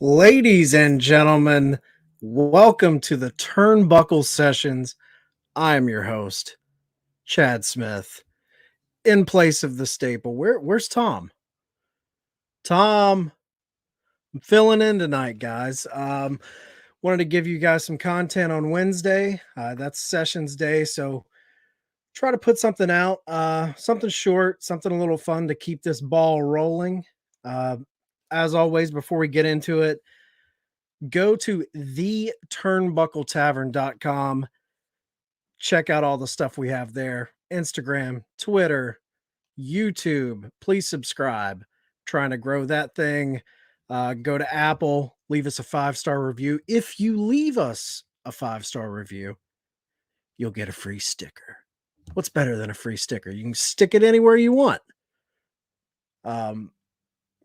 Ladies and gentlemen, welcome to the Turnbuckle Sessions. I'm your host, Chad Smith, in place of the staple. Where's Tom? Tom, I'm filling in tonight, guys. Wanted to give you guys some content on Wednesday. That's Sessions Day, so try to put something out, something short, something a little fun to keep this ball rolling. Uh, as always, before we get into it, go to theturnbuckletavern.com. Check out all the stuff we have there. Instagram, Twitter, YouTube. Please subscribe. Trying to grow that thing. Go to Apple, leave us a 5-star review. If you leave us a 5-star review, you'll get a free sticker. What's better than a free sticker? You can stick it anywhere you want.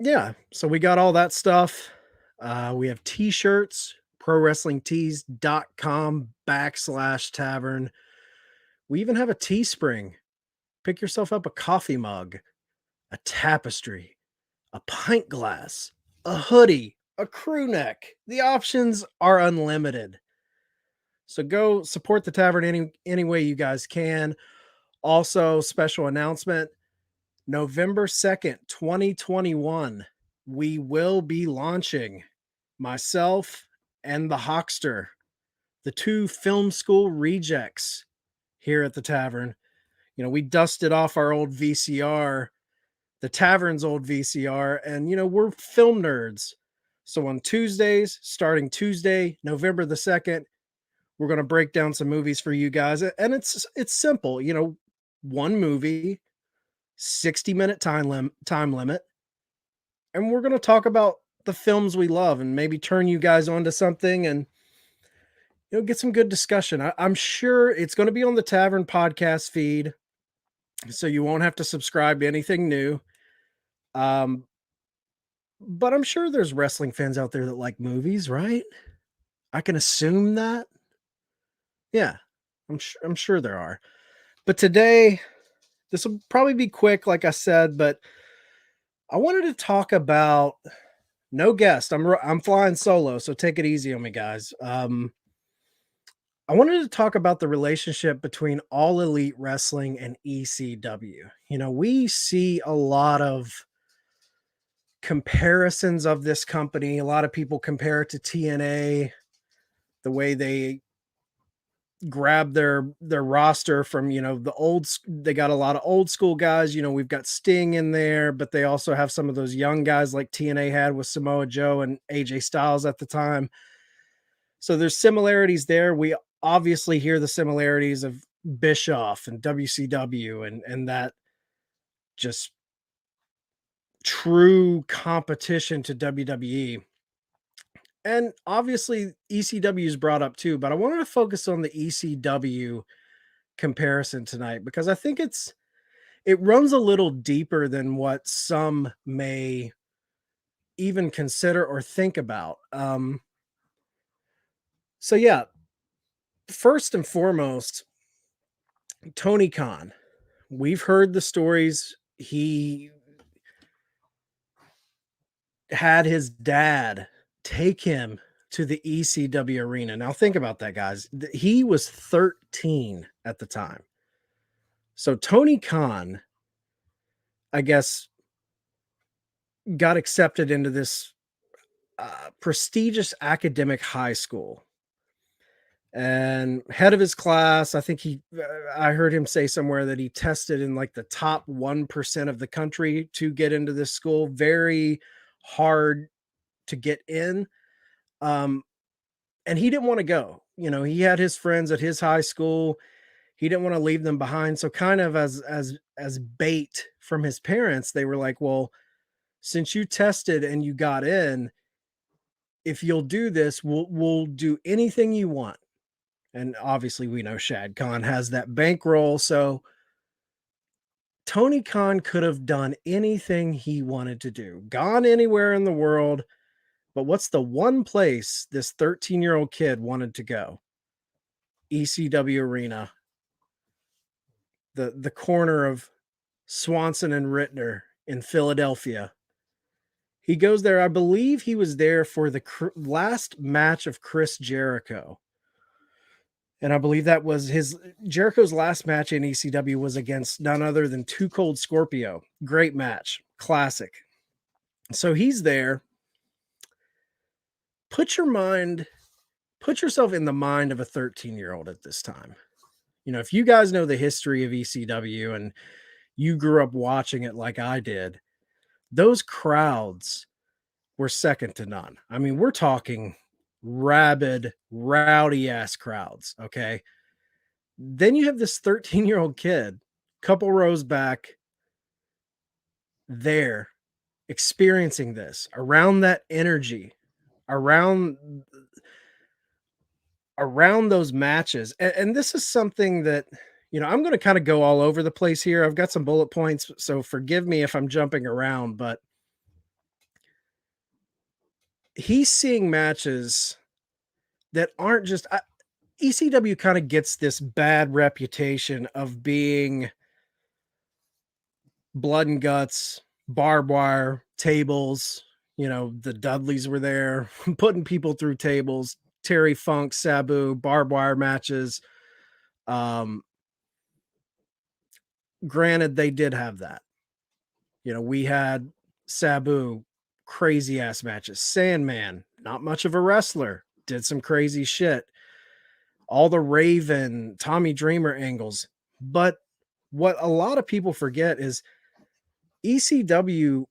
Yeah, so we got all that stuff. We have t-shirts, prowrestlingtees.com/tavern. We even have a Teespring. Pick yourself up a coffee mug, a tapestry, a pint glass, a hoodie, a crew neck. The options are unlimited. So go support the tavern any way you guys can. Also, special announcement, November 2nd, 2021, we will be launching myself and the Hawkster, the two film school rejects here at the tavern. We dusted off our old VCR, the tavern's old VCR, and we're film nerds. So on Tuesdays, starting Tuesday, November the 2nd, we're going to break down some movies for you guys. And it's simple, one movie, 60-minute time limit. And we're going to talk about the films we love and maybe turn you guys onto something and get some good discussion. I'm sure it's going to be on the Tavern podcast feed, so you won't have to subscribe to anything new. But I'm sure there's wrestling fans out there that like movies, right? I can assume that. Yeah, I'm sure there are. But today, this will probably be quick, like I said. But I wanted to talk about no guest. I'm flying solo, so take it easy on me, guys. I wanted to talk about the relationship between All Elite Wrestling and ECW. We see a lot of comparisons of this company. A lot of people compare it to TNA, the way they grab their roster from they got a lot of old school guys. We've got Sting in there, but they also have some of those young guys like TNA had with Samoa Joe and AJ Styles at the time. So there's similarities there. We obviously hear the similarities of Bischoff and WCW and that just true competition to WWE. And obviously ECW is brought up too, but I wanted to focus on the ECW comparison tonight because I think it runs a little deeper than what some may even consider or think about. So yeah, first and foremost, Tony Khan. We've heard the stories. He had his dad take him to the ECW arena. Now think about that, guys. He was 13 at the time. So Tony Khan, I guess, got accepted into this prestigious academic high school. And head of his class, I think I heard him say somewhere that he tested in like the top 1% of the country to get into this school. Very hard to get in. And he didn't want to go. He had his friends at his high school. He didn't want to leave them behind. So kind of as bait from his parents, they were like, well, since you tested and you got in, if you'll do this, we'll do anything you want. And obviously we know Shad Khan has that bankroll. So Tony Khan could have done anything he wanted to do, gone anywhere in the world. But what's the one place this 13-year-old kid wanted to go? ECW Arena, the corner of Swanson and Rittner in Philadelphia. He goes there. I believe he was there for the last match of Chris Jericho. And I believe that was Jericho's last match in ECW was against none other than Too Cold Scorpio. Great match. Classic. So he's there. Put yourself in the mind of a 13-year-old at this time. You know, if you guys know the history of ECW and you grew up watching it like I did, those crowds were second to none. I mean, we're talking rabid, rowdy ass crowds. Okay. Then you have this 13-year-old kid, couple rows back, there experiencing this around that energy, around those matches. And this is something that, you know, I'm going to kind of go all over the place here. I've got some bullet points, so forgive me if I'm jumping around, but he's seeing matches that aren't just ECW kind of gets this bad reputation of being blood and guts, barbed wire, tables. You know, the Dudleys were there putting people through tables, Terry Funk, Sabu, barbed wire matches. Granted, they did have that. You know, we had Sabu, crazy ass matches. Sandman, not much of a wrestler, did some crazy shit. All the Raven, Tommy Dreamer angles. But what a lot of people forget is ECW,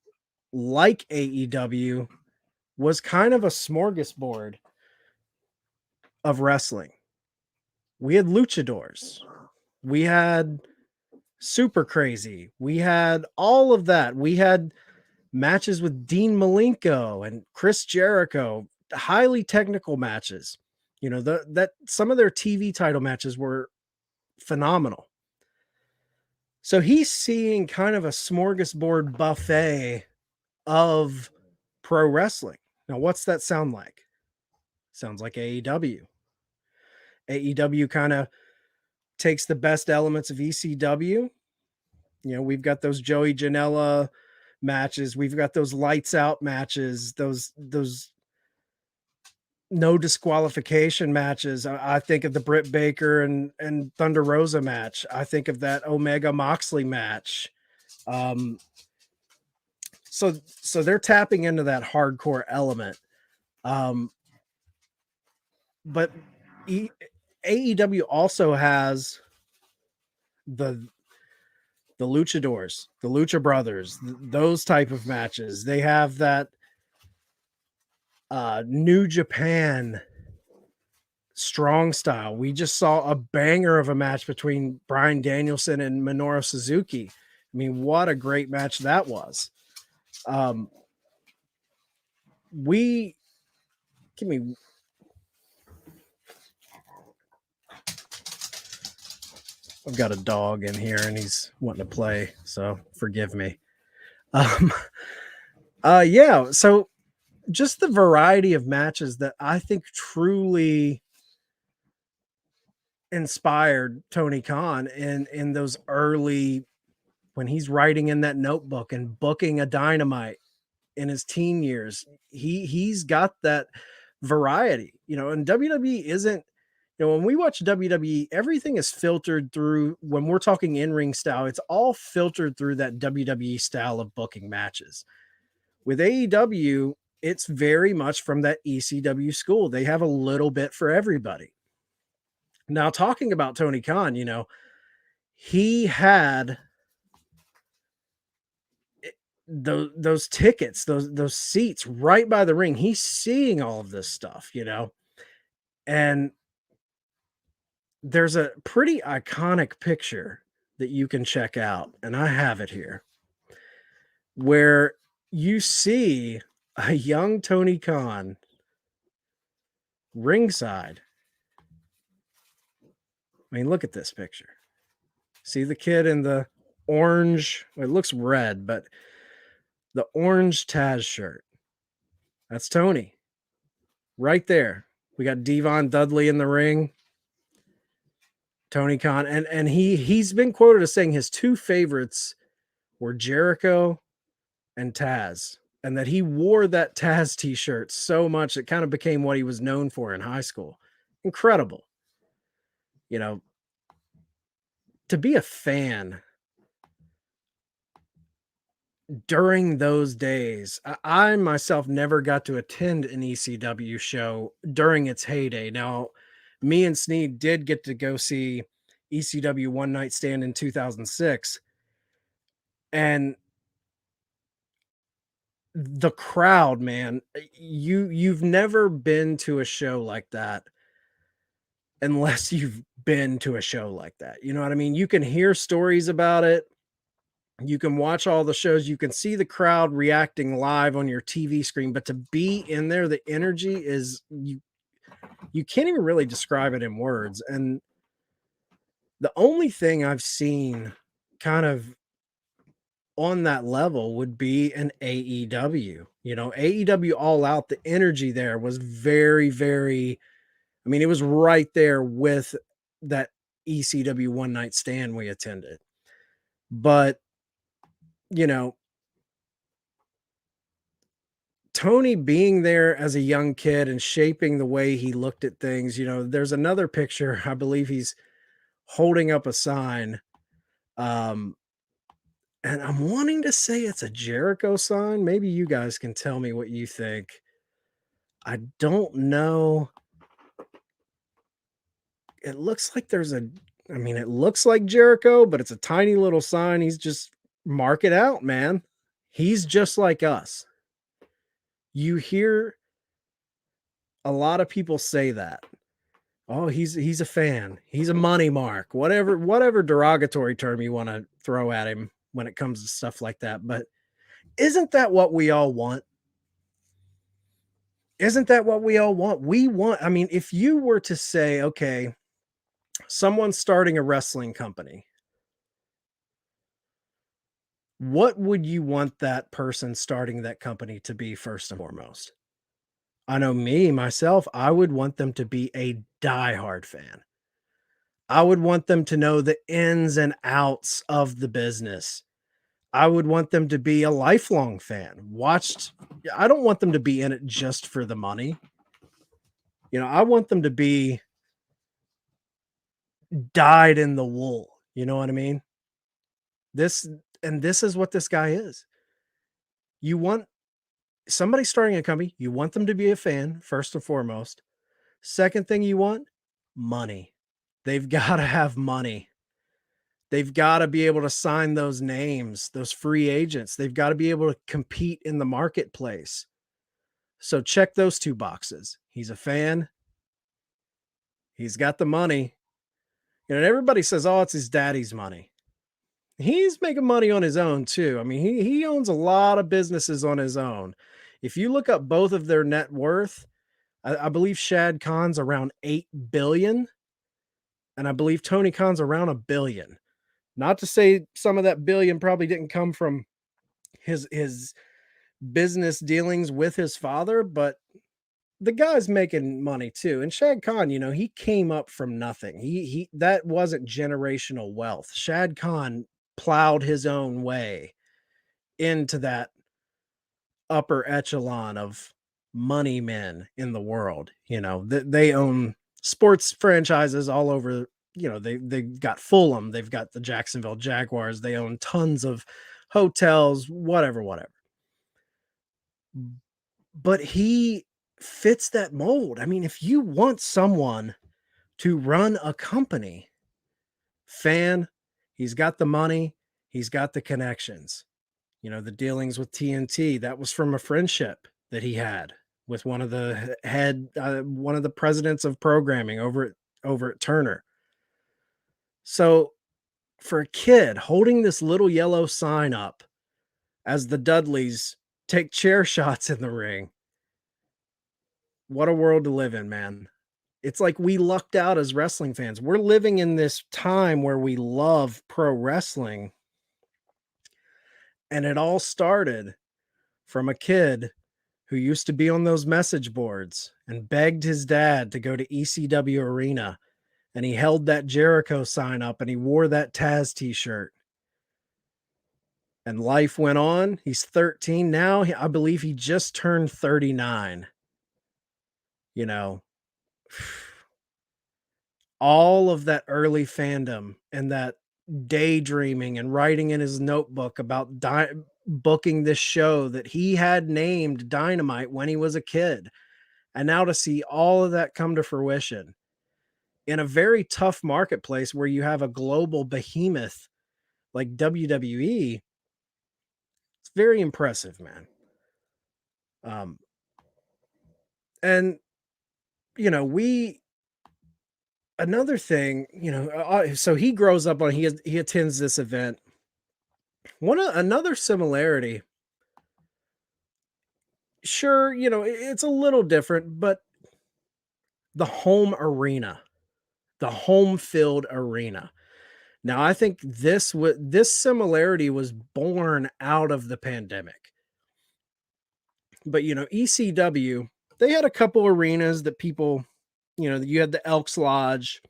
like AEW, was kind of a smorgasbord of wrestling. We had luchadors. We had super crazy. We had all of that. We had matches with Dean Malenko and Chris Jericho, highly technical matches. You know, that some of their TV title matches were phenomenal. So he's seeing kind of a smorgasbord buffet of pro wrestling. Now, what's that sound like? Sounds like AEW. AEW kind of takes the best elements of ECW. You know, we've got those Joey Janela matches. We've got those lights out matches, those no disqualification matches. I think of the Britt Baker and Thunder Rosa match. I think of that Omega Moxley match. So they're tapping into that hardcore element. But AEW also has the luchadors, the Lucha Brothers, those type of matches. They have that New Japan strong style. We just saw a banger of a match between Bryan Danielson and Minoru Suzuki. I mean, what a great match that was. I've got a dog in here and he's wanting to play, so forgive me. Yeah, so just the variety of matches that I think truly inspired Tony Khan in those early, when he's writing in that notebook and booking a Dynamite in his teen years. He's got that variety, you know, and WWE isn't, you know, when we watch WWE, everything is filtered through, when we're talking in-ring style, it's all filtered through that WWE style of booking matches. With AEW, it's very much from that ECW school. They have a little bit for everybody. Now, talking about Tony Khan, you know, he had those tickets, those seats right by the ring. He's seeing all of this stuff, you know, and there's a pretty iconic picture that you can check out, and I have it here, where you see a young Tony Khan ringside. I mean, look at this picture. See the kid in the orange, well, it looks red, but the orange Taz shirt. That's Tony. Right there. We got Devon Dudley in the ring. Tony Khan. And he's been quoted as saying his two favorites were Jericho and Taz. and that he wore that Taz t-shirt so much it kind of became what he was known for in high school. Incredible. You know, to be a fan during those days, I myself never got to attend an ECW show during its heyday. Now, me and Sneed did get to go see ECW One Night Stand in 2006, and the crowd, man, you've never been to a show like that unless you've been to a show like that. You know what I mean? You can hear stories about it. You can watch all the shows, you can see the crowd reacting live on your TV screen, but to be in there, the energy is you can't even really describe it in words. And the only thing I've seen kind of on that level would be an AEW. You know, AEW All Out, the energy there was very, very, I mean, it was right there with that ECW One Night Stand we attended. But, you know, Tony being there as a young kid and shaping the way he looked at things, you know, there's another picture, I believe he's holding up a sign. Um, and I'm wanting to say it's a Jericho sign. Maybe you guys can tell me what you think. I don't know. It looks like I mean, it looks like Jericho, but it's a tiny little sign. He's just mark it out, man. He's just like us. You hear a lot of people say that. Oh, he's a fan. He's a money mark. Whatever derogatory term you want to throw at him when it comes to stuff like that. But isn't that what we all want? Isn't that what we all want? We want, I mean, if you were to say, okay, someone's starting a wrestling company, what would you want that person starting that company to be first and foremost? I know me, myself, I would want them to be a diehard fan. I would want them to know the ins and outs of the business. I would want them to be a lifelong fan. I don't want them to be in it just for the money. You know, I want them to be dyed in the wool. You know what I mean? This this is what this guy is. You want somebody starting a company, you want them to be a fan first and foremost. Second thing you want, money. They've got to have money. They've got to be able to sign those names, those free agents. They've got to be able to compete in the marketplace. So check those two boxes. He's a fan. He's got the money. You know, and everybody says, oh, it's his daddy's money. He's making money on his own too. I mean, he owns a lot of businesses on his own. If you look up both of their net worth, I believe Shad Khan's around 8 billion, and I believe Tony Khan's around a billion. Not to say some of that billion probably didn't come from his business dealings with his father, but the guy's making money too. And Shad Khan, you know, he came up from nothing. He that wasn't generational wealth. Shad Khan plowed his own way into that upper echelon of money men in the world. You know, they own sports franchises all over. You know, they've got Fulham, they've got the Jacksonville Jaguars, they own tons of hotels, whatever. But he fits that mold. I mean, if you want someone to run a company, fan, he's got the money, he's got the connections. You know, the dealings with TNT, that was from a friendship that he had with one of the one of the presidents of programming over at Turner. So for a kid holding this little yellow sign up as the Dudleys take chair shots in the ring, what a world to live in, man. It's like we lucked out as wrestling fans. We're living in this time where we love pro wrestling. And it all started from a kid who used to be on those message boards and begged his dad to go to ECW Arena. And he held that Jericho sign up and he wore that Taz t-shirt. And life went on. He's 13 now. I believe he just turned 39. You know, all of that early fandom and that daydreaming and writing in his notebook about booking this show that he had named Dynamite when he was a kid. And now to see all of that come to fruition in a very tough marketplace where you have a global behemoth like WWE, it's very impressive, man. Um, and you know, we another thing, so he grows up on he attends this event. Another similarity, sure, it's a little different, but the home arena, the home field arena. Now, I think this similarity was born out of the pandemic. But ECW, they had a couple arenas that people, you had the Elks Lodge,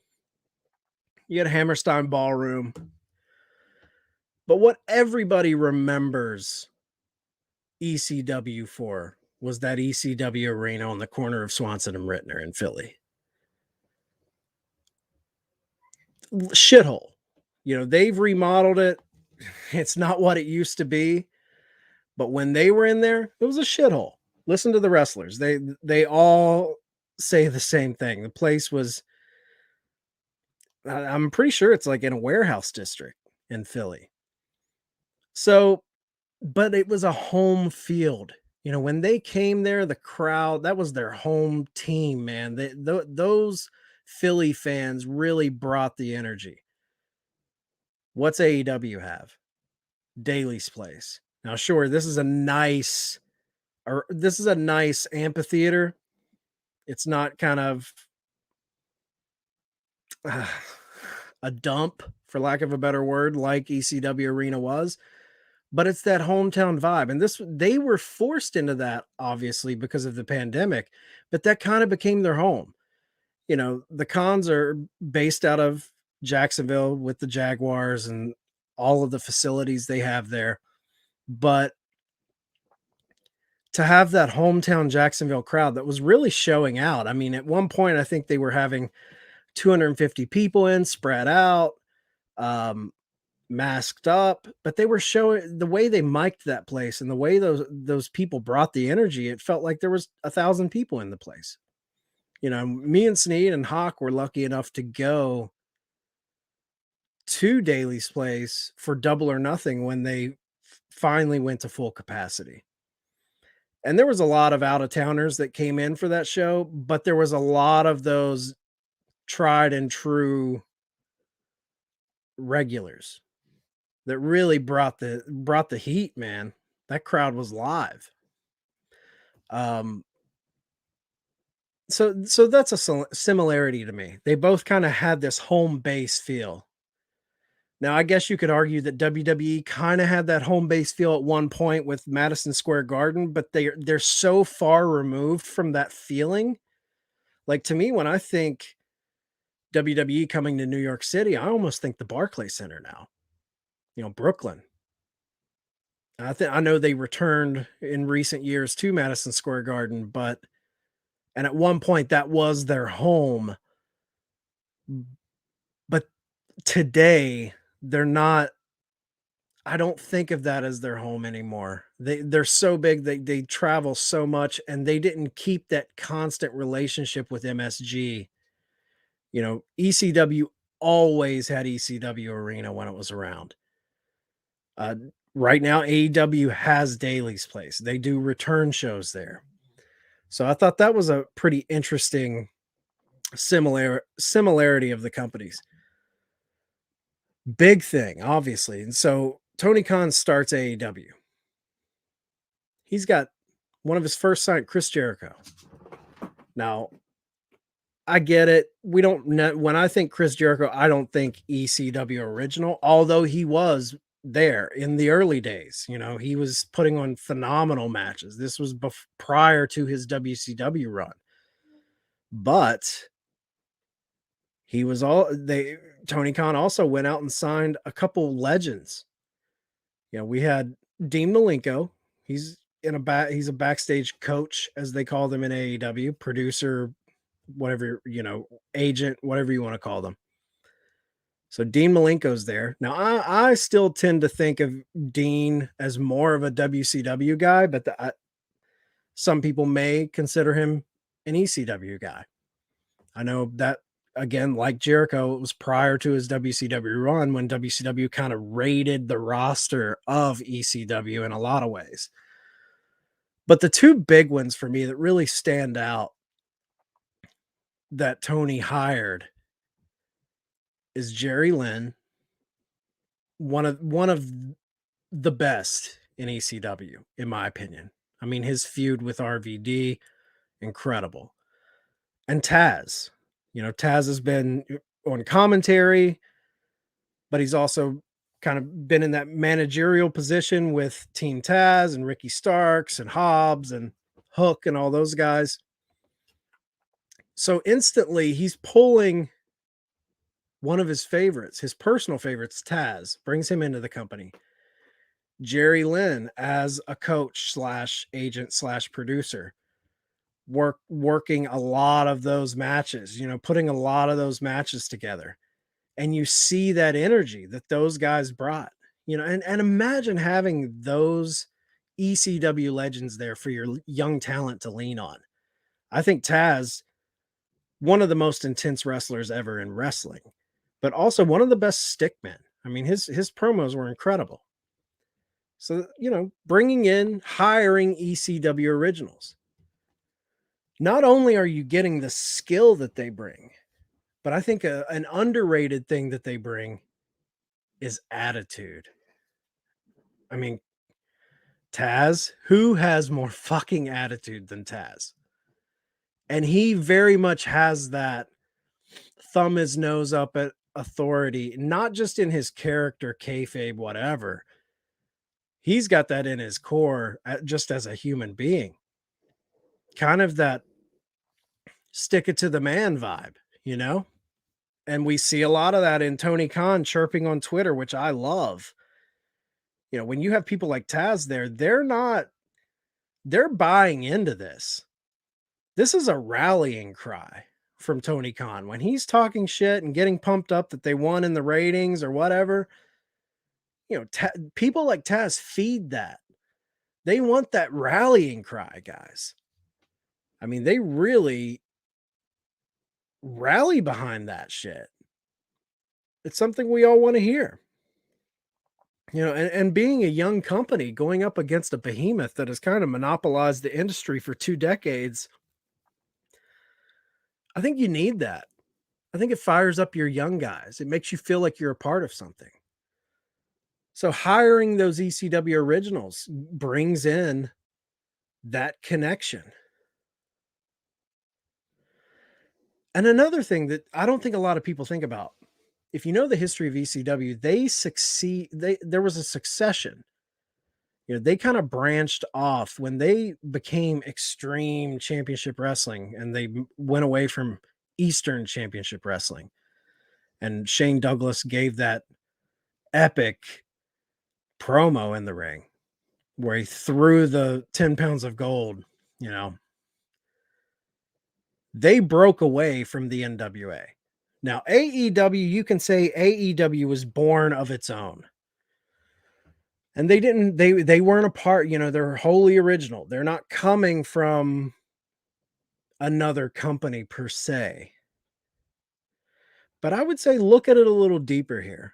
you had Hammerstein Ballroom. But what everybody remembers ECW for was that ECW arena on the corner of Swanson and Rittner in Philly. Shithole. They've remodeled it. It's not what it used to be. But when they were in there, it was a shithole. Listen to the wrestlers. They all say the same thing. The place was, I'm pretty sure it's like in a warehouse district in Philly. So, but it was a home field. When they came there, the crowd, that was their home team, man. Those Philly fans really brought the energy. What's AEW have? Daly's Place. Now, sure, this is a nice amphitheater. It's not kind of a dump, for lack of a better word, like ECW Arena was, but it's that hometown vibe. And they were forced into that, obviously, because of the pandemic, but that kind of became their home. The Cons are based out of Jacksonville with the Jaguars and all of the facilities they have there. But to have that hometown Jacksonville crowd that was really showing out. I mean, at one point, I think they were having 250 people in, spread out, um, masked up, but they were showing the way they mic'd that place and the way those people brought the energy. It felt like there was 1,000 people in the place. Me and Sneed and Hawk were lucky enough to go to Daly's Place for Double or Nothing when they finally went to full capacity. And there was a lot of out-of-towners that came in for that show, but there was a lot of those tried and true regulars that really brought the heat, man. That crowd was live. So that's a similarity to me. They both kind of had this home base feel. Now, I guess you could argue that WWE kind of had that home base feel at one point with Madison Square Garden, but they're so far removed from that feeling. Like, to me, when I think WWE coming to New York City, I almost think the Barclays Center now. Brooklyn. I know they returned in recent years to Madison Square Garden, and at one point that was their home. But today they're not. I don't think of that as their home anymore. They're so big, they travel so much, and they didn't keep that constant relationship with MSG. ECW always had ECW Arena when it was around. Right now, AEW has Daly's Place. They do return shows there. So I thought that was a pretty interesting similarity of the companies. Big thing, obviously. And so Tony Khan starts AEW. He's got one of his first signed, Chris Jericho. Now, I get it. We don't know. When I think Chris Jericho, I don't think ECW original, although he was there in the early days. He was putting on phenomenal matches. This was prior to his WCW run. But Tony Khan also went out and signed a couple legends. We had Dean Malenko. He's he's a backstage coach, as they call them in AEW, producer, whatever, agent, whatever you want to call them. So Dean Malenko's there. Now, I still tend to think of Dean as more of a WCW guy, but some people may consider him an ECW guy. I know that, again, like Jericho, it was prior to his WCW run when WCW kind of raided the roster of ECW in a lot of ways. But the two big ones for me that really stand out that Tony hired is Jerry Lynn, one of the best in ECW, in my opinion. I mean, his feud with RVD, incredible. And Taz. Taz has been on commentary, but he's also kind of been in that managerial position with Team Taz and Ricky Starks and Hobbs and Hook and all those guys. So instantly he's pulling one of his favorites, his personal favorites, Taz, brings him into the company. Jerry Lynn as a coach slash agent slash producer, working a lot of those matches, putting a lot of those matches together. And you see that energy that those guys brought, and imagine having those ECW legends there for your young talent to lean on. I think Taz, one of the most intense wrestlers ever in wrestling, but also one of the best stickmen. I mean, his promos were incredible. So, hiring ECW originals. Not only are you getting the skill that they bring, but I think an underrated thing that they bring is attitude. I mean, Taz, who has more fucking attitude than Taz? And he very much has that thumb his nose up at authority, not just in his character, kayfabe, whatever. He's got that in his core, just as a human being. Kind of that stick it to the man vibe, And we see a lot of that in Tony Khan chirping on Twitter, which I love. When you have people like Taz there, they're buying into this. This is a rallying cry from Tony Khan. When he's talking shit and getting pumped up that they won in the ratings or whatever, people like Taz feed that. They want that rallying cry, guys. I mean, they really rally behind that shit. It's something we all want to hear. And being a young company going up against a behemoth that has kind of monopolized the industry for 2 decades, I think you need that. I think it fires up your young guys. It makes you feel like you're a part of something. So hiring those ECW originals brings in that connection. And another thing that I don't think a lot of people think about, if you know the history of ECW, there was a succession. They kind of branched off when they became Extreme Championship Wrestling and they went away from Eastern Championship Wrestling. And Shane Douglas gave that epic promo in the ring where he threw the 10 pounds of gold, They broke away from the NWA. Now, AEW, you can say AEW was born of its own. And they weren't a part, they're wholly original. They're not coming from another company per se. But I would say look at it a little deeper here.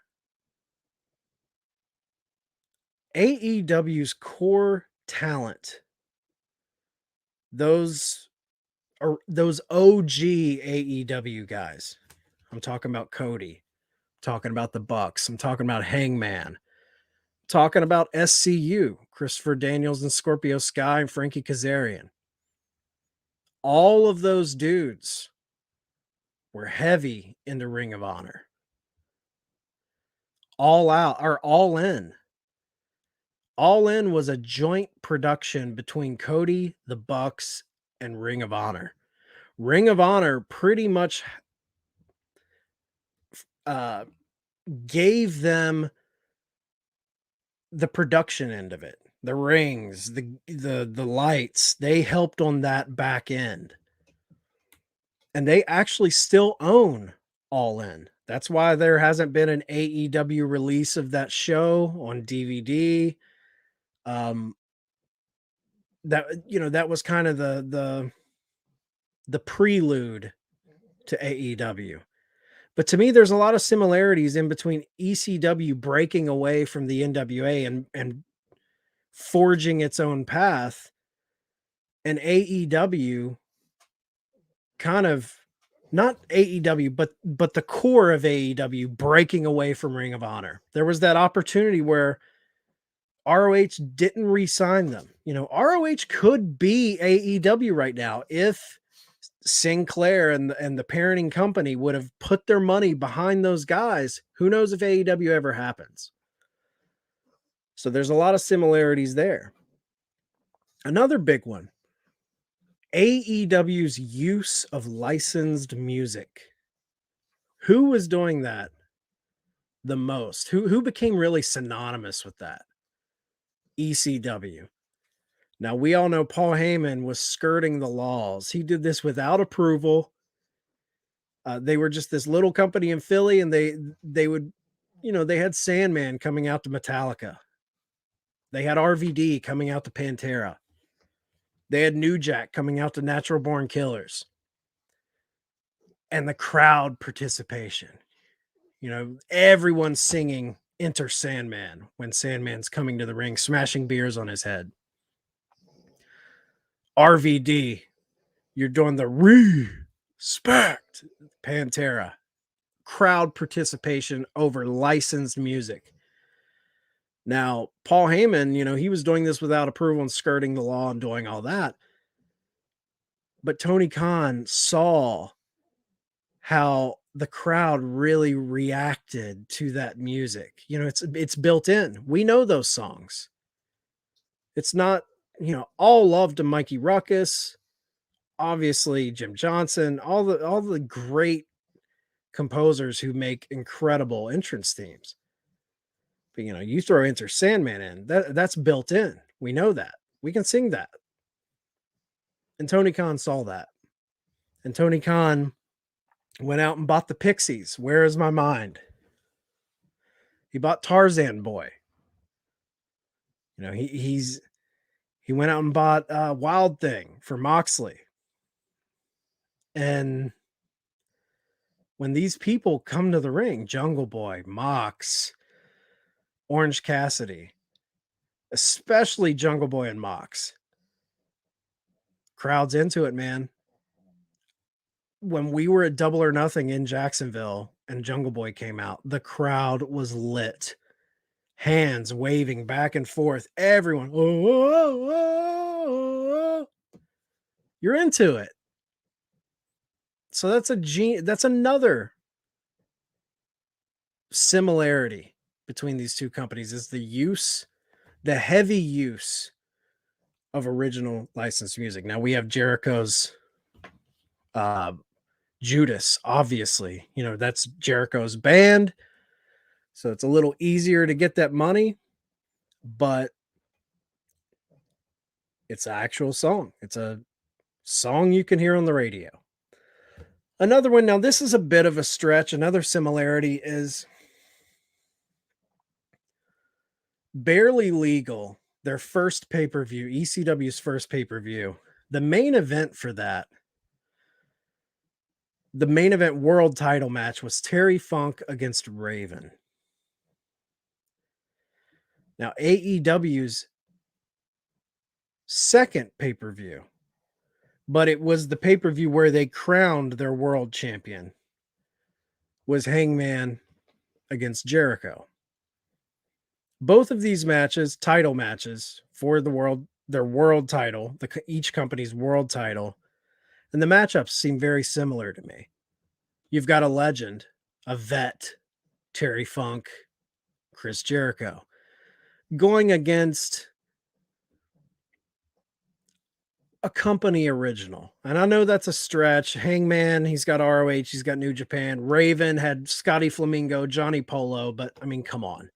AEW's core talent, those OG AEW guys. I'm talking about Cody, I'm talking about the Bucks, I'm talking about Hangman, talking about SCU, Christopher Daniels and Scorpio Sky and Frankie Kazarian. All of those dudes were heavy into Ring of Honor. All Out or All In. All In was a joint production between Cody, the Bucks, and Ring of Honor. Ring of Honor pretty much gave them the production end of it, the rings, the lights, they helped on that back end. And they actually still own All In. That's why there hasn't been an AEW release of that show on DVD. That that was kind of the prelude to AEW. But to me, there's a lot of similarities in between ECW breaking away from the NWA and forging its own path, and AEW kind of not AEW, but the core of AEW breaking away from Ring of Honor. There was that opportunity where ROH didn't re-sign them. ROH could be AEW right now if Sinclair and the parenting company would have put their money behind those guys. Who knows if AEW ever happens? So there's a lot of similarities there. Another big one, AEW's use of licensed music. Who was doing that the most? Who became really synonymous with that? ECW. Now, we all know Paul Heyman was skirting the laws. He did this without approval. They were just this little company in Philly, and they would, they had Sandman coming out to Metallica. They had RVD coming out to Pantera. They had New Jack coming out to Natural Born Killers. And the crowd participation. Everyone singing Enter Sandman when Sandman's coming to the ring, smashing beers on his head. RVD, you're doing the respect Pantera. Crowd participation over licensed music. Now, Paul Heyman, he was doing this without approval and skirting the law and doing all that. But Tony Khan saw how the crowd really reacted to that music. It's built in. We know those songs. It's not, all love to Mikey Ruckus, obviously Jim Johnson, all the great composers who make incredible entrance themes. But you throw Enter Sandman in, that's built in. We know that. We can sing that. And Tony Khan saw that. And Tony Khan went out and bought the Pixies. Where Is My Mind? He bought Tarzan Boy. He went out and bought Wild Thing for Moxley. And when these people come to the ring, Jungle Boy, Mox, Orange Cassidy, especially Jungle Boy and Mox, crowd's into it, man. When we were at Double or Nothing in Jacksonville and Jungle Boy came out, the crowd was lit. Hands waving back and forth. Everyone, you're into it. So that's another similarity between these two companies is the heavy use of original licensed music. Now we have Jericho's Judas, obviously. That's Jericho's band. So it's a little easier to get that money, but it's an actual song. It's a song you can hear on the radio. Another one, now this is a bit of a stretch. Another similarity is Barely Legal, their first pay-per-view, ECW's first pay-per-view. The main event for that, the main event world title match was Terry Funk against Raven. Now, AEW's second pay-per-view, but it was the pay-per-view where they crowned their world champion, was Hangman against Jericho. Both of these matches, title matches for their world title, each company's world title, and the matchups seem very similar to me. You've got a legend, a vet, Terry Funk, Chris Jericho, going against a company original. And I know that's a stretch. Hangman, he's got ROH, he's got New Japan. Raven had Scotty Flamingo, Johnny Polo, but I mean, come on.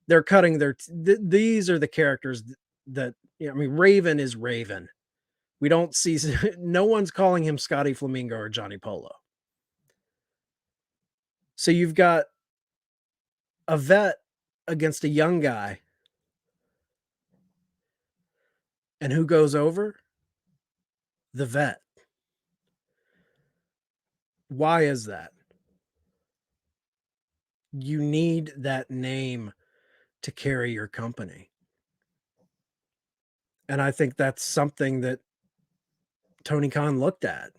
they're cutting these are the characters that, I mean, Raven is Raven. We don't see no one's calling him Scotty Flamingo or Johnny Polo. So you've got a vet against a young guy, and who goes over? The vet. Why is that? You need that name to carry your company. And I think that's something that Tony Khan looked at.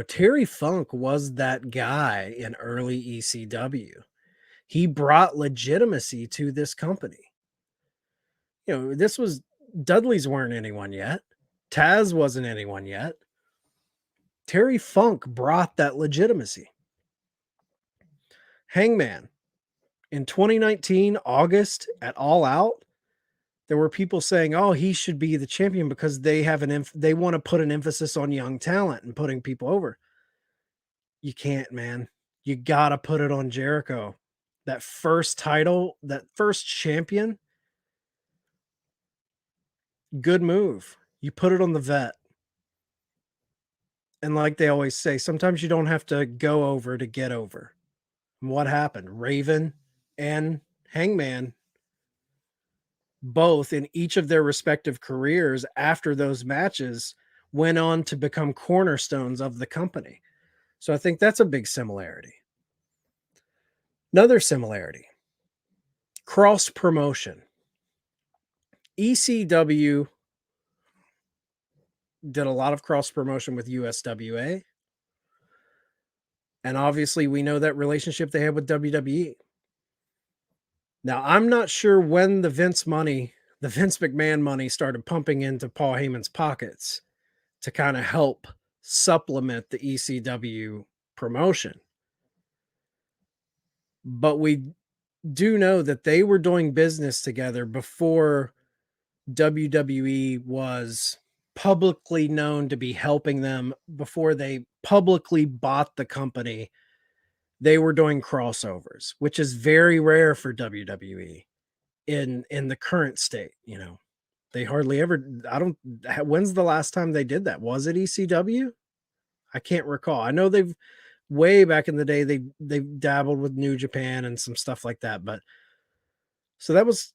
Terry Funk was that guy in early ECW. He brought legitimacy to this company. This was Dudley's weren't anyone yet. Taz wasn't anyone yet. Terry Funk brought that legitimacy. Hangman in 2019, August at All Out, there were people saying, "Oh, he should be the champion because they want to put an emphasis on young talent and putting people over." You can't, man. You got to put it on Jericho. That first title, that first champion, good move. You put it on the vet. And like they always say, sometimes you don't have to go over to get over. And what happened? Raven and Hangman, both in each of their respective careers after those matches, went on to become cornerstones of the company. So I think that's a big similarity. Another similarity, cross promotion. ECW did a lot of cross promotion with USWA. And obviously we know that relationship they had with WWE. Now, I'm not sure when the Vince McMahon money started pumping into Paul Heyman's pockets to kind of help supplement the ECW promotion. But we do know that they were doing business together before WWE was publicly known to be helping them, before they publicly bought the company. They were doing crossovers, which is very rare for WWE in the current state. They hardly ever, when's the last time they did that? Was it ECW? I can't recall. I know they've way back in the day, they dabbled with New Japan and some stuff like that. But so that was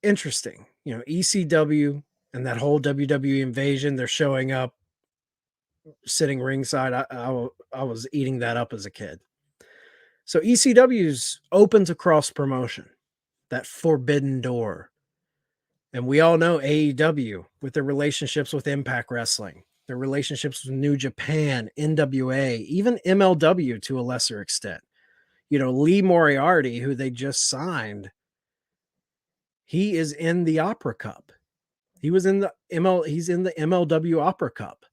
interesting. ECW and that whole WWE invasion, they're showing up, sitting ringside. I was eating that up as a kid. So ECW's open to cross promotion, that forbidden door. And we all know AEW with their relationships with Impact Wrestling, their relationships with New Japan, NWA, even MLW to a lesser extent. Lee Moriarty, who they just signed, he is in the Opera Cup. He's in the MLW Opera Cup.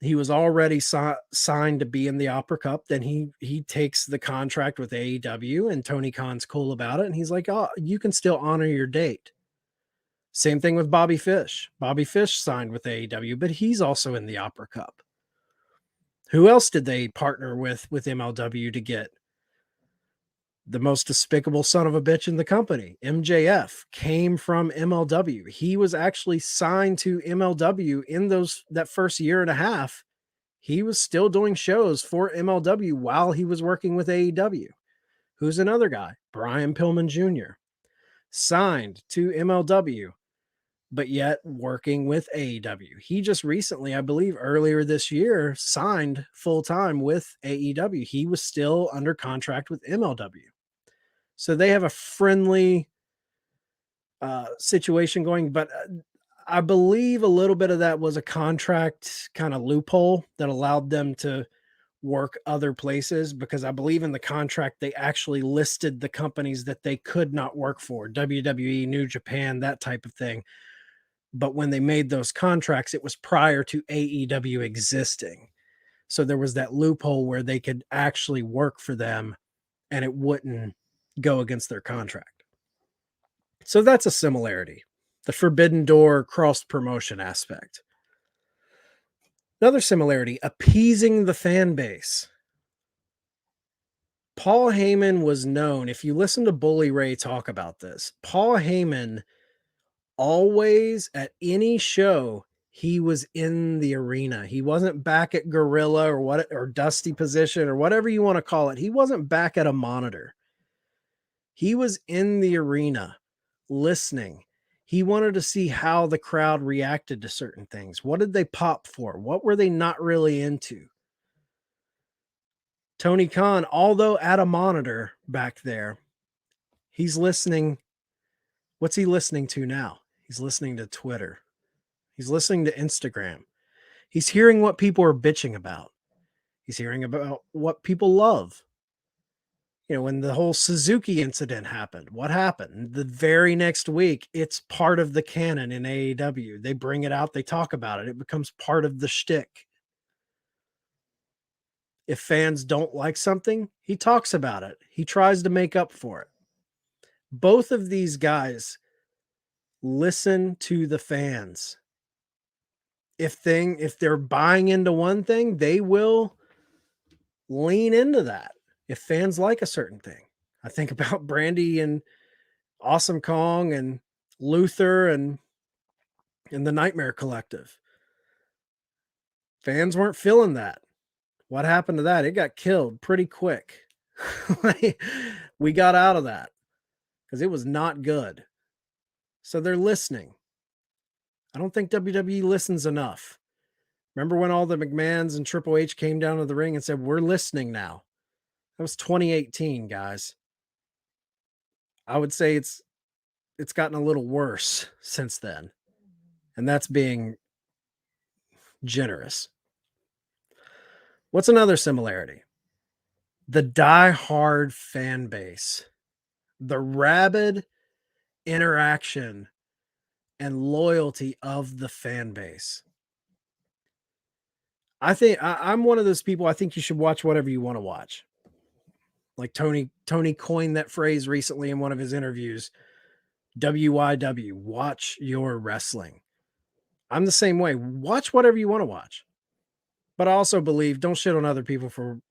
He was already signed to be in the Opera Cup. Then he takes the contract with AEW, and Tony Khan's cool about it. And he's like, "Oh, you can still honor your date." Same thing with Bobby Fish. Bobby Fish signed with AEW, but he's also in the Opera Cup. Who else did they partner with MLW to get? The most despicable son of a bitch in the company, MJF, came from MLW. He was actually signed to MLW in that first year and a half. He was still doing shows for MLW while he was working with AEW. Who's another guy? Brian Pillman Jr. signed to MLW, but yet working with AEW. He just recently, I believe earlier this year, signed full-time with AEW. He was still under contract with MLW. So they have a friendly situation going, but I believe a little bit of that was a contract kind of loophole that allowed them to work other places, because I believe in the contract they actually listed the companies that they could not work for, WWE, New Japan, that type of thing. But when they made those contracts, it was prior to AEW existing. So there was that loophole where they could actually work for them and it wouldn't go against their contract. So that's a similarity, the forbidden door cross promotion aspect. Another similarity, appeasing the fan base. Paul Heyman was known, if you listen to Bully Ray talk about this, Paul Heyman always at any show, he was in the arena. He wasn't back at Gorilla or Dusty Position or whatever you want to call it. He wasn't back at a monitor. He was in the arena listening. He wanted to see how the crowd reacted to certain things. What did they pop for? What were they not really into? Tony Khan, although at a monitor back there, he's listening. What's he listening to now? He's listening to Twitter. He's listening to Instagram. He's hearing what people are bitching about. He's hearing about what people love. You know, when the whole Suzuki incident happened, what happened? The very next week, it's part of the canon in AEW. They bring it out, they talk about it. It becomes part of the shtick. If fans don't like something, he talks about it. He tries to make up for it. Both of these guys listen to the fans. If they're buying into one thing, they will lean into that. If fans like a certain thing. I think about Brandy and Awesome Kong and Luther and the Nightmare Collective. Fans weren't feeling that. What happened to that? It got killed pretty quick. We got out of that because it was not good. So they're listening. I don't think WWE listens enough. Remember when all the McMahons and Triple H came down to the ring and said, "We're listening now"? That was 2018, guys. I would say it's gotten a little worse since then. And that's being generous. What's another similarity? The die-hard fan base. The rabid interaction and loyalty of the fan base. I think I'm one of those people. I think you should watch whatever you want to watch. Like Tony coined that phrase recently in one of his interviews. WYW, watch your wrestling. I'm the same way. Watch whatever you want to watch. But I also believe don't shit on other people for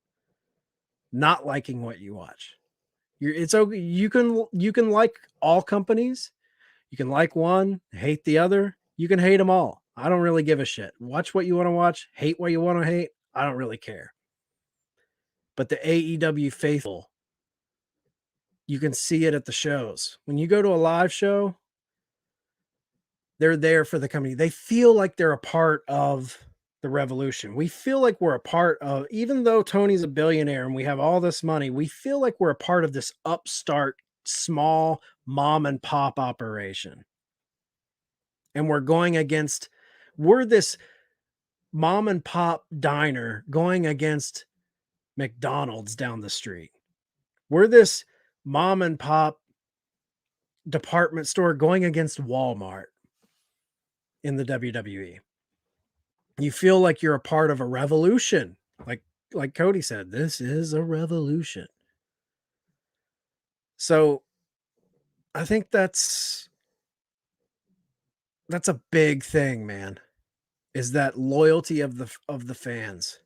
not liking what you watch. It's okay. You can like all companies. You can like one, hate the other. You can hate them all. I don't really give a shit. Watch what you want to watch, hate what you want to hate. I don't really care. But the AEW faithful, you can see it at the shows. When you go to a live show, they're there for the company. They feel like they're a part of the revolution. We feel like we're a part of, even though Tony's a billionaire and we have all this money, we feel like we're a part of this upstart, small mom and pop operation. And we're this mom and pop diner going against McDonald's down the street. We're this mom and pop department store going against Walmart in the WWE. You feel like you're a part of a revolution. Like Cody said, this is a revolution. So I think that's a big thing, man. Is that loyalty of the fans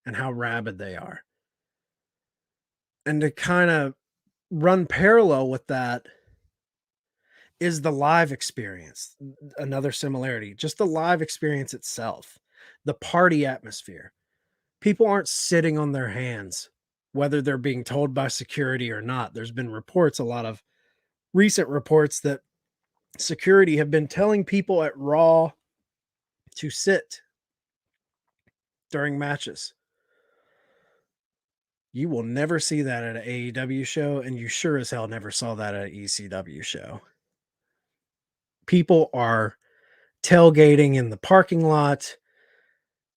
and how rabid they are. And to kind of run parallel with that is the live experience. Another similarity, just the live experience itself, the party atmosphere. People aren't sitting on their hands, whether they're being told by security or not. There's been reports, a lot of recent reports, that security have been telling people at Raw to sit during matches. You will never see that at an AEW show, and you sure as hell never saw that at an ECW show. People are tailgating in the parking lot.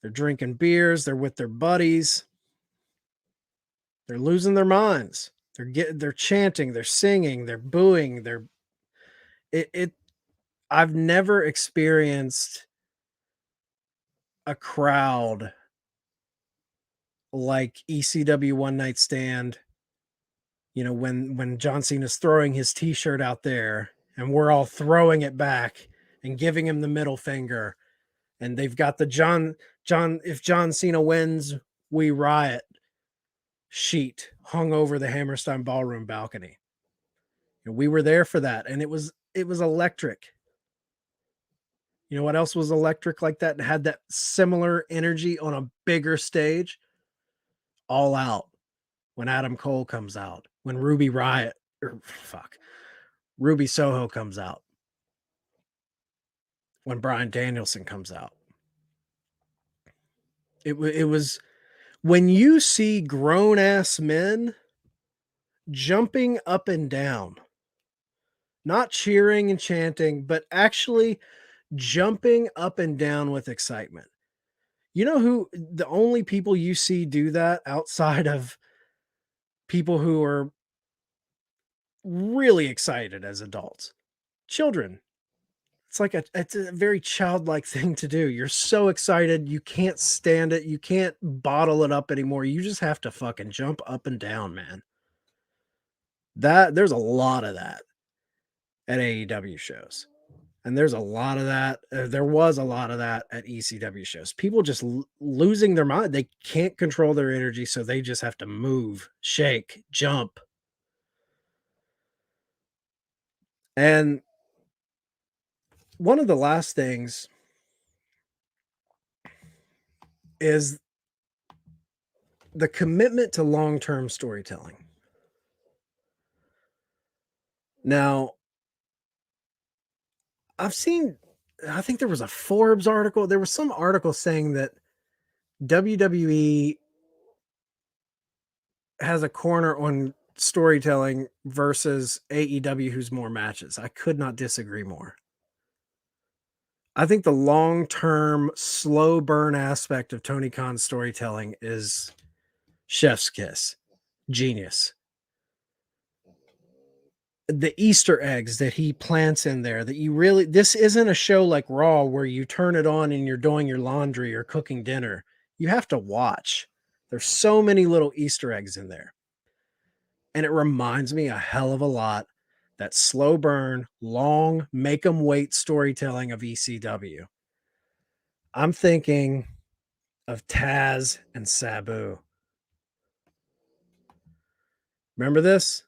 They're drinking beers. They're with their buddies. They're losing their minds. They're chanting. They're singing. They're booing. I've never experienced a crowd like ECW One Night Stand. You know, when John Cena's throwing his t-shirt out there and we're all throwing it back and giving him the middle finger, and they've got the John, if John Cena wins, we riot. sheet hung over the Hammerstein Ballroom balcony. We were there for that, and it was electric. You know what else was electric like that and had that similar energy on a bigger stage? All Out, when Adam Cole comes out, when Ruby Soho comes out, when Bryan Danielson comes out. It was when you see grown ass men jumping up and down, not cheering and chanting, but actually jumping up and down with excitement. You know who the only people you see do that outside of people who are really excited as adults? Children. It's a very childlike thing to do. You're so excited, you can't stand it, you can't bottle it up anymore. You just have to fucking jump up and down, man. There's a lot of that at AEW shows. And there's a lot of that. There was a lot of that at ECW shows. People just losing their mind. They can't control their energy, so they just have to move, shake, jump. And one of the last things is the commitment to long-term storytelling. Now, I think there was a Forbes article. There was some article saying that WWE has a corner on storytelling versus AEW, who's more matches. I could not disagree more. I think the long-term slow burn aspect of Tony Khan's storytelling is chef's kiss. Genius. The Easter eggs that he plants in there this isn't a show like Raw where you turn it on and you're doing your laundry or cooking dinner. You have to watch. There's so many little Easter eggs in there. And it reminds me a hell of a lot that slow burn, long, make them wait storytelling of ECW. I'm thinking of Taz and Sabu. Remember this?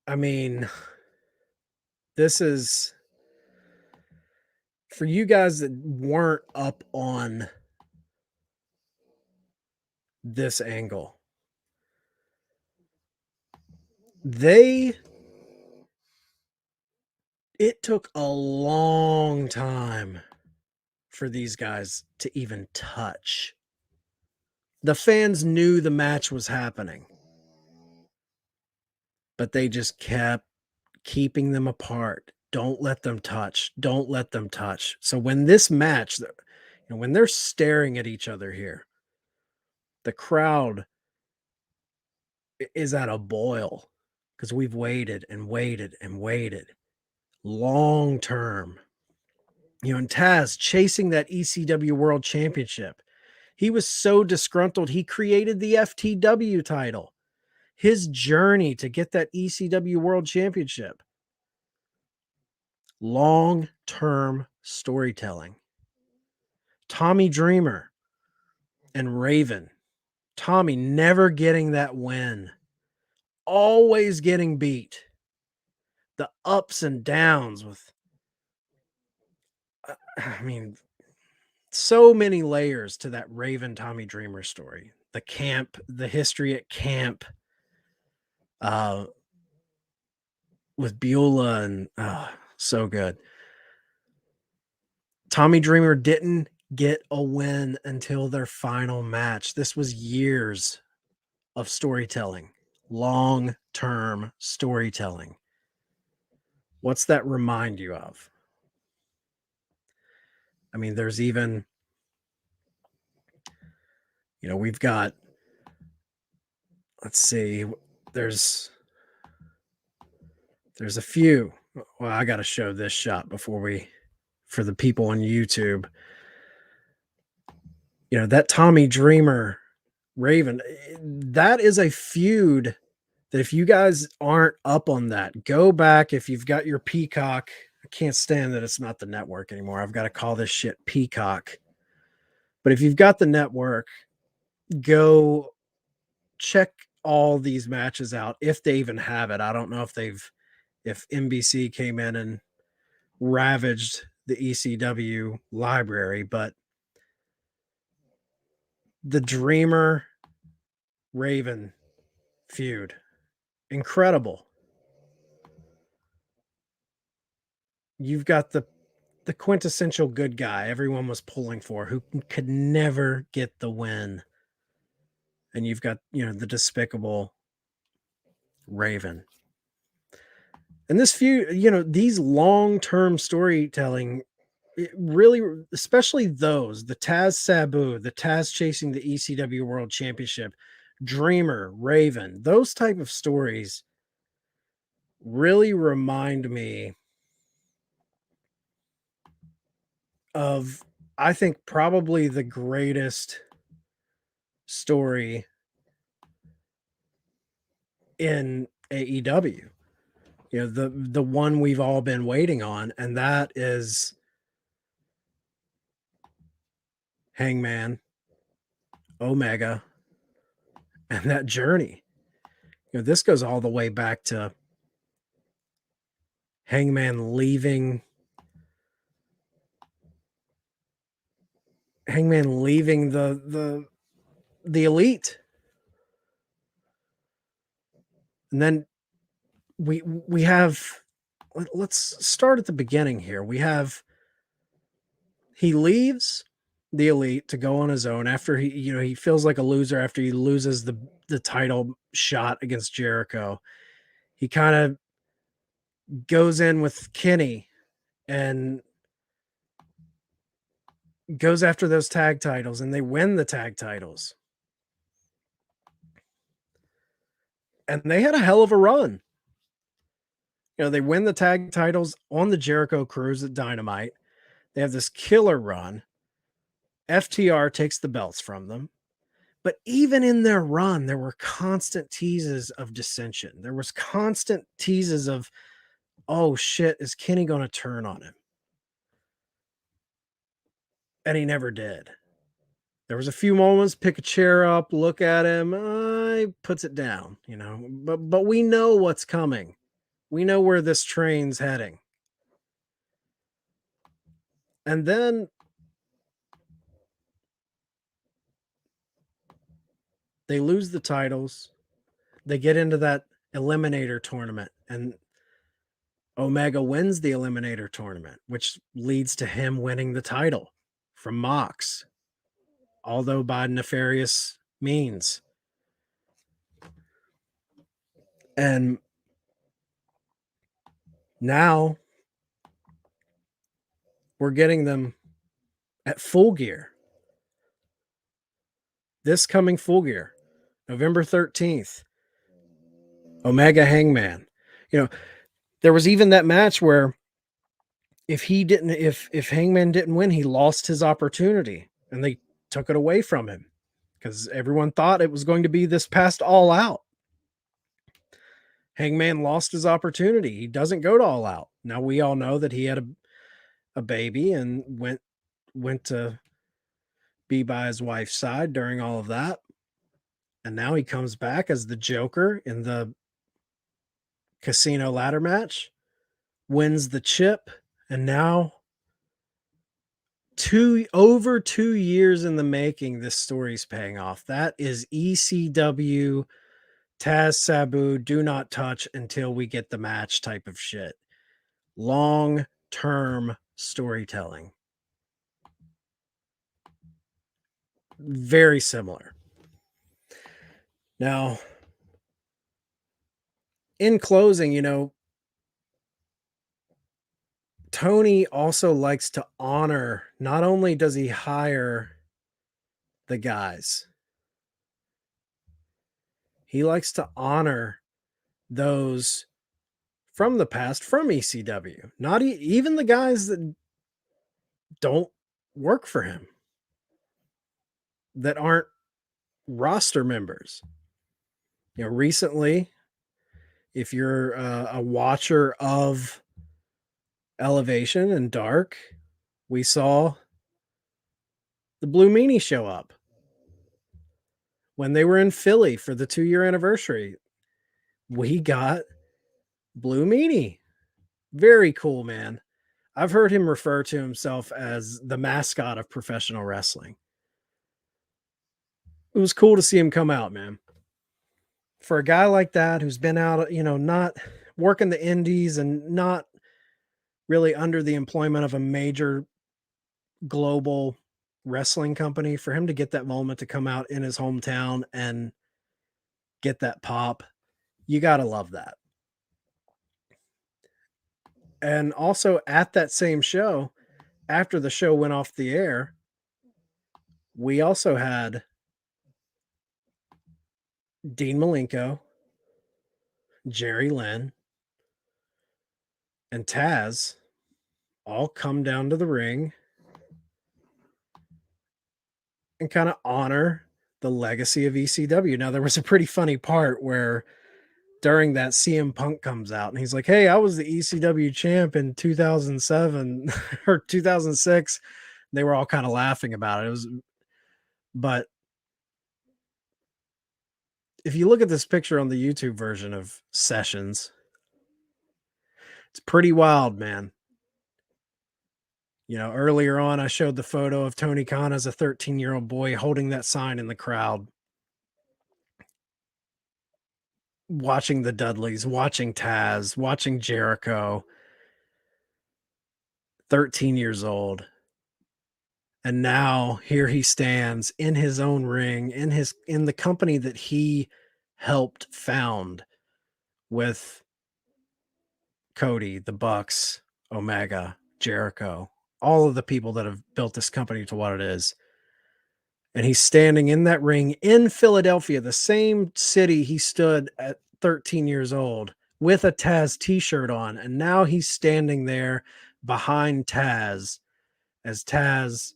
I mean, this is for you guys that weren't up on this angle. It took a long time for these guys to even touch. The fans knew the match was happening, but they just kept keeping them apart. Don't let them touch. Don't let them touch. So when this match, when they're staring at each other here, the crowd is at a boil because we've waited and waited and waited long term. And Taz chasing that ECW World Championship. He was so disgruntled, he created the FTW title. His journey to get that ECW World Championship. Long-term storytelling. Tommy Dreamer and Raven. Tommy never getting that win. Always getting beat. The ups and downs with, so many layers to that Raven Tommy Dreamer story. The camp, the history at camp, with Beulah and so good. Tommy Dreamer didn't get a win until their final match. This was years of storytelling, long-term storytelling. What's that remind you of? There's even, we've got, let's see, there's a few. Well, I got to show this shot for the people on YouTube. That Tommy Dreamer Raven, that is a feud that if you guys aren't up on that, go back. If you've got your Peacock, I can't stand that it's not the network anymore. I've got to call this shit Peacock. But if you've got the network, Go check all these matches out if they even have it. I don't know if NBC came in and ravaged the ECW library, but the Dreamer Raven feud, incredible. You've got the quintessential good guy everyone was pulling for who could never get the win. And you've got, the despicable Raven. And this feud, these long-term storytelling, it really, especially those, the Taz Sabu, the Taz chasing the ECW World Championship, Dreamer, Raven, those type of stories really remind me of, I think, probably the greatest story in AEW. The one we've all been waiting on, and that is Hangman, Omega, and that journey. This goes all the way back to Hangman leaving the Elite. And then we have, let's start at the beginning here. He leaves the Elite to go on his own after he feels like a loser after he loses the title shot against Jericho. He kind of goes in with Kenny and goes after those tag titles, and they win the tag titles. And they had a hell of a run. They win the tag titles on the Jericho Cruise at Dynamite. They have this killer run. FTR takes the belts from them. But even in their run, there were constant teases of dissension. There was constant teases of, oh shit, is Kenny going to turn on him? And he never did. There was a few moments, pick a chair up, look at him, he puts it down, but we know what's coming. We know where this train's heading. And then they lose the titles. They get into that eliminator tournament, and Omega wins the eliminator tournament, which leads to him winning the title from Mox, although by nefarious means. And now we're getting them at Full Gear. This coming Full Gear, November 13th, Omega Hangman. There was even that match where if Hangman didn't win, he lost his opportunity, and they took it away from him because everyone thought it was going to be this past All Out. Hangman lost his opportunity. He doesn't go to All Out. Now we all know that he had a baby and went to be by his wife's side during all of that. And now he comes back as the Joker in the casino ladder match, wins the chip, and now over 2 years in the making, this story's paying off. That is ECW Taz Sabu, do not touch until we get the match type of shit. Long-term storytelling. Very similar. Now, in closing, Tony also likes to honor, not only does he hire the guys, he likes to honor those from the past from ECW, not even the guys that don't work for him, that aren't roster members. Recently, if you're a watcher of Elevation and Dark, we saw the Blue Meanie show up. when they were in Philly for the 2-year anniversary, we got Blue Meanie. Very cool, man. I've heard him refer to himself as the mascot of professional wrestling. It was cool to see him come out, man. For a guy like that who's been out, not working the indies and not really under the employment of a major global wrestling company, for him to get that moment to come out in his hometown and get that pop, you got to love that. And also at that same show, after the show went off the air, we also had Dean Malenko, Jerry Lynn, and Taz all come down to the ring and kind of honor the legacy of ECW. Now, there was a pretty funny part where during that CM Punk comes out and he's like, "Hey, I was the ECW champ in 2007 or 2006." They were all kind of laughing about it. But if you look at this picture on the YouTube version of Sessions, it's pretty wild, man. Earlier on, I showed the photo of Tony Khan as a 13-year-old boy holding that sign in the crowd, watching the Dudleys, watching Taz, watching Jericho, 13 years old. And now here he stands in his own ring, in the company that he helped found with Cody, the Bucks, Omega, Jericho, all of the people that have built this company to what it is. And he's standing in that ring in Philadelphia, the same city he stood at 13 years old, with a Taz t-shirt on. And now he's standing there behind Taz as Taz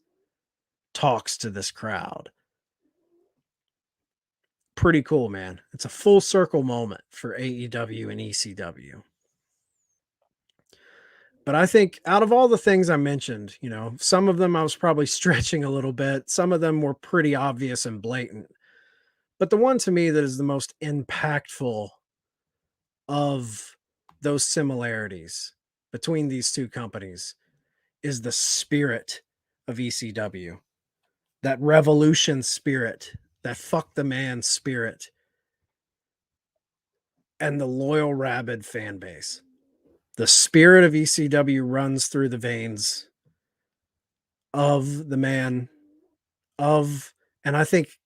talks to this crowd. Pretty cool, man. It's a full circle moment for AEW and ECW. But I think out of all the things I mentioned, some of them I was probably stretching a little bit. Some of them were pretty obvious and blatant. But the one to me that is the most impactful of those similarities between these two companies is the spirit of ECW. That revolution spirit, that fuck the man spirit, and the loyal rabid fan base. The spirit of ECW runs through the veins of the man and I think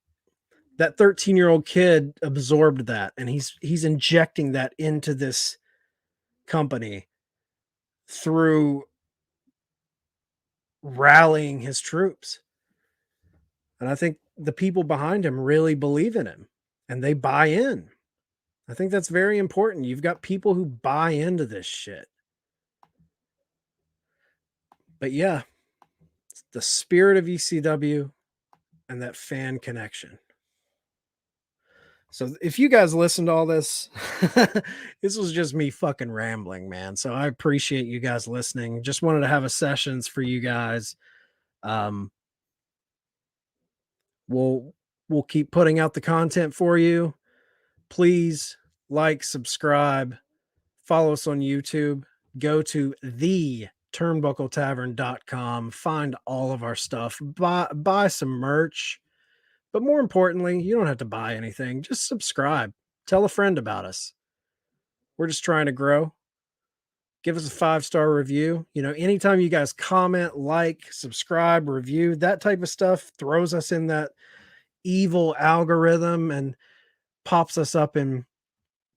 that 13-year-old kid absorbed that, and he's injecting that into this company through rallying his troops. And I think the people behind him really believe in him and they buy in. I think that's very important. You've got people who buy into this shit. But yeah, the spirit of ECW and that fan connection. So if you guys listened to all this, this was just me fucking rambling, man. So I appreciate you guys listening. Just wanted to have a sessions for you guys. We'll keep putting out the content for you. Please like, subscribe, follow us on YouTube. Go to turnbuckletavern.com. Find all of our stuff. Buy some merch. But more importantly, you don't have to buy anything. Just subscribe. Tell a friend about us. We're just trying to grow. Give us a 5-star review. Anytime you guys comment, like, subscribe, review, that type of stuff throws us in that evil algorithm and pops us up in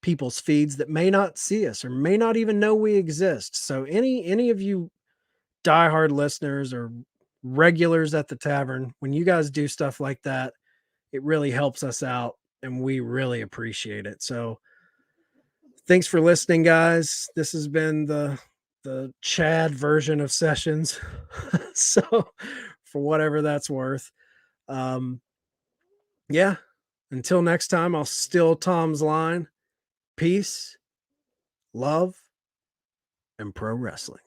people's feeds that may not see us or may not even know we exist. So any of you diehard listeners or regulars at the tavern, when you guys do stuff like that, it really helps us out and we really appreciate it. So thanks for listening, guys. This has been the Chad version of Sessions. So for whatever that's worth. Yeah. Until next time, I'll steal Tom's line. Peace, love, and pro wrestling.